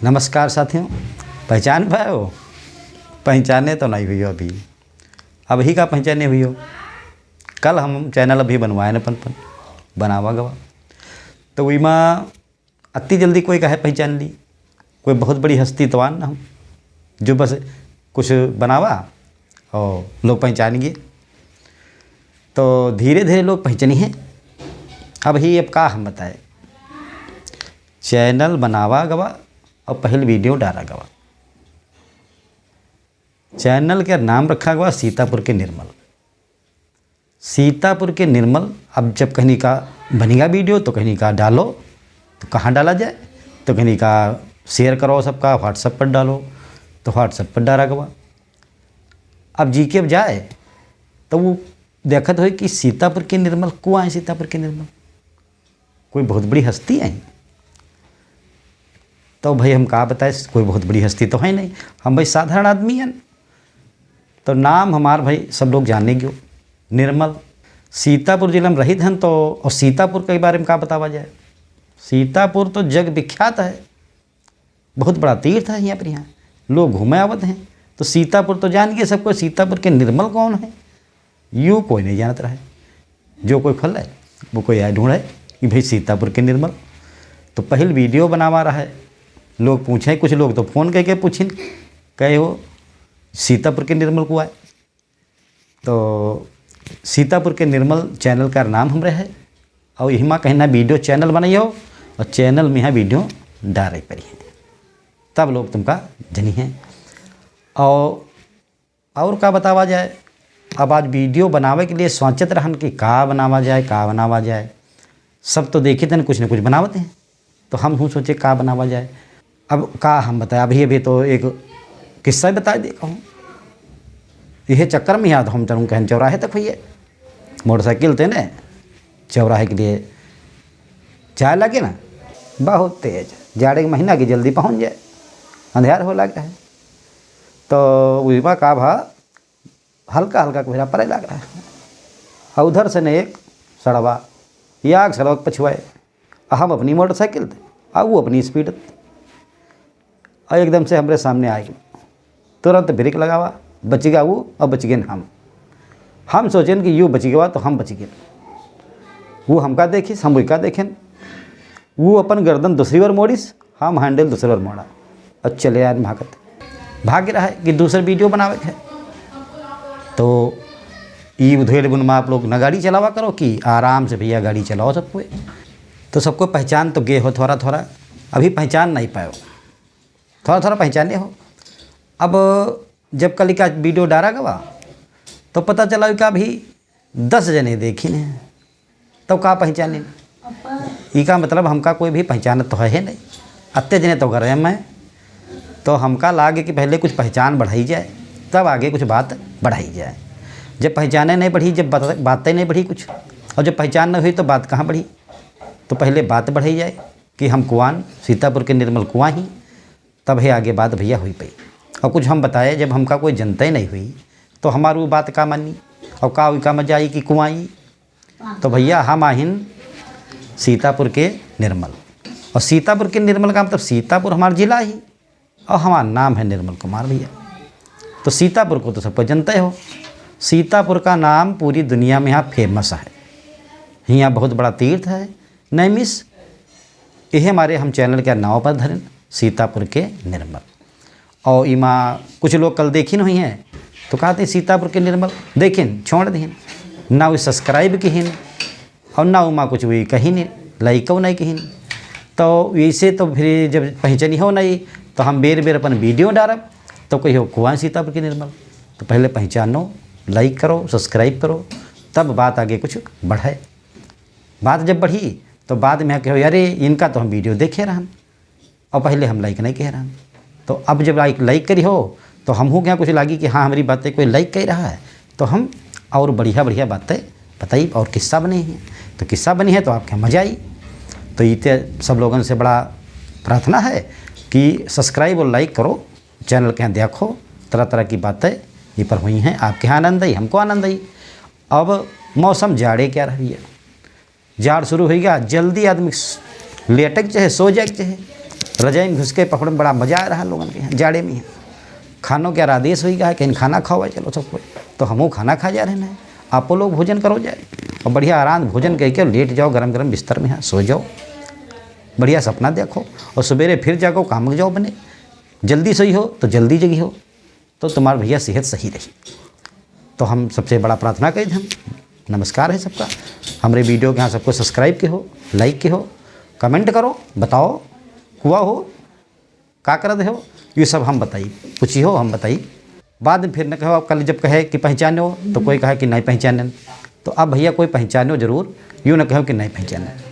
नमस्कार साथियों, पहचान पाए हो? पहचाने तो नहीं हुई हो अभी का पहचाने हुई हो। कल हम चैनल अभी बनवाए न पन बनावा गवा तो वही माँ अति जल्दी कोई कहे पहचान ली। कोई बहुत बड़ी हस्ती तो आन ना हम जो बस कुछ बनावा और लोग पहचान गए। तो धीरे धीरे लोग पहचानी हैं। अब का हम बताए, चैनल बनावा गवा और पहले वीडियो डाला गवा। चैनल का नाम रखा गया सीतापुर के निर्मल। सीतापुर के निर्मल। अब जब कहीं का बनेगा वीडियो तो कहीं का डालो तो कहाँ डाला जाए, तो कहीं का शेयर करो सबका, व्हाट्सएप पर डालो तो व्हाट्सएप पर डाला गया। अब जी के अब जाए तो वो देखत हो कि सीतापुर के निर्मल को आए। सीतापुर के निर्मल कोई बहुत बड़ी हस्ती आई। तो भाई हम कहा बताए, कोई बहुत बड़ी हस्ती तो है नहीं, हम भाई साधारण आदमी हैं। तो नाम हमार भाई सब लोग जाने क्यों, निर्मल। सीतापुर जिला में रहित हैं तो, और सीतापुर के बारे में क्या बतावा जाए। सीतापुर तो जग विख्यात है, बहुत बड़ा तीर्थ है। यहाँ लोग घूमे आवत हैं। तो सीतापुर तो जान गए सबको, सीतापुर के निर्मल कौन है यूँ कोई नहीं जानता रहे। जो कोई फल है वो कोई आए ढूंढे कि भाई सीतापुर के निर्मल। तो पहले वीडियो बनावा रहा है, लोग पूछें, कुछ लोग तो फ़ोन करके पूछें कहे हो सीतापुर के निर्मल को आए। तो सीतापुर के निर्मल चैनल का नाम हमरे है। और यही माँ कहना वीडियो चैनल बनाई हो और चैनल में यहाँ वीडियो डाले पड़ी है, तब लोग तुमका जनी हैं। और का बतावा जाए। अब आज वीडियो बनावे के लिए सोचत रहन कि का बनावा जाए। सब तो देखे थे न कुछ बनावत हैं। तो हम सोचे का बनावा जाए। अब का हम बताया, अभी तो एक किस्सा बता दे कहूँ। यह चक्कर में याद हम चलूँ कहन चौराहे तक भैया मोटरसाइकिल थे न, चौराहे के लिए जाए लगे ना, बहुत तेज जाड़े के महीना की जल्दी पहुँच जाए, अंधेर हो लग रहा है। तो वही का भा हल्का हल्का कोहरा पड़े लग रहा है। और उधर से न एक सड़वा या सड़क पछुआए, हम अपनी मोटरसाइकिल थे और वो अपनी स्पीड। और एकदम से हमारे सामने आए, तुरंत ब्रेक लगावा, बच गया वो और बच गए हम सोचें कि यूँ बच गया तो हम बच गए। वो हमका देखिस, हम वही देखें। वो अपन गर्दन दूसरी बार मोड़िस, हम हैंडल दूसरी बार मोड़ा और चले यार भाग रहा है कि दूसरा वीडियो बनावे है। तो ये उधेड़ बुन में आप लोग न गाड़ी चलावा करो कि आराम से भैया गाड़ी चलाओ सबको। तो सबको पहचान तो गे हो, थोड़ा थोड़ा अभी पहचान नहीं पाए हो, थोड़ा थोड़ा पहचाने हो। अब जब कल का वीडियो डाला गवा तो पता चला कि अभी 10 जने देखी ने, तो का पहचाने। इसका मतलब हमका कोई भी पहचान तो है नहीं, अत्ते जने तो कर रहे हैं मैं। तो हमका लागे कि पहले कुछ पहचान बढ़ाई जाए, तब आगे कुछ बात बढ़ाई जाए। जब पहचाने नहीं बढ़ी, जब बातें नहीं बढ़ी कुछ, और जब पहचान नहीं हुई तो बात कहाँ बढ़ी। तो पहले बात बढ़ाई जाए कि हम कुआन सीतापुर के निर्मल कुआं ही, तब है आगे बात भैया हुई पाई। और कुछ हम बताए, जब हमका कोई जनता ही नहीं हुई तो हमारी वो बात का मानी और का मजा आई कि कुआई। तो भैया हम आहिन सीतापुर के निर्मल, और सीतापुर के निर्मल का मतलब सीतापुर हमारा जिला ही, और हमारा नाम है निर्मल कुमार भैया। तो सीतापुर को तो सबको जनता हो। सीतापुर का नाम पूरी दुनिया में यहाँ फेमस है। यहाँ बहुत बड़ा तीर्थ है, नहीं मिस। यह हमारे हम चैनल के नाव पर धरें सीतापुर के निर्मल। और इमा कुछ लोग कल देखी नहीं हैं तो कहते सीतापुर के निर्मल देखें छोड़ दें ना, वो सब्सक्राइब कहीं और ना उमा कुछ भी कहीं नहीं, लाइक नहीं कहीं। तो वैसे तो फिर जब पहचानी हो नहीं तो हम बेर बेर अपन वीडियो डालब तो कही हो कुआं सीतापुर के निर्मल। तो पहले पहचानो, लाइक करो, सब्सक्राइब करो, तब बात आगे कुछ बढ़े। बात जब बढ़ी तो बाद में कहो अरे इनका तो हम वीडियो देखे रहन और पहले हम लाइक नहीं कह रहन। तो अब जब लाइक करी हो तो हम हो क्या कुछ लगी कि हाँ हमारी बातें कोई लाइक कर रहा है, तो हम और बढ़िया बढ़िया बातें बताई और किस्सा बने हैं। तो किस्सा बनी है तो आपके मज़ा आई। तो ये सब लोगों से बड़ा प्रार्थना है कि सब्सक्राइब और लाइक करो, चैनल के यहाँ देखो, तरह तरह की बातें ये पर हुई हैं। आपके यहाँ आनंद आई, हमको आनंद आई। अब मौसम जाड़े क्या रही है, जाड़ शुरू हो गया, जल्दी आदमी लेटक चाहे सो जाए चाहे रजाई में घुस के पकड़ में बड़ा मज़ा आ रहा है लोगों के यहाँ जाड़े में। खानों के आदेश हुई गया कहीं खाना खाओ चलो सब कोई, तो हमो खाना खा जा रहे हैं। आपो लोग भोजन करो जाए और बढ़िया आराम भोजन करके लेट जाओ गरम गरम बिस्तर में, सो जाओ, बढ़िया सपना देखो और सवेरे फिर जागो काम जाओ बने। जल्दी सही हो तो जल्दी जगी हो तो तुम्हारा भैया सेहत सही रही। तो हम सबसे बड़ा प्रार्थना करें, हम नमस्कार है सबका। हमारे वीडियो के यहाँ सबको सब्सक्राइब के हो, लाइक के हो, कमेंट करो, बताओ हुआ हो का करते हो, ये सब हम बताइए, पूछी हो हम बताइए। बाद में फिर न कहो कल जब कहे कि पहचानो तो कोई कहे कि नहीं पहचाने, तो अब भैया कोई पहचानो जरूर, यूँ न कहो कि नहीं पहचाने।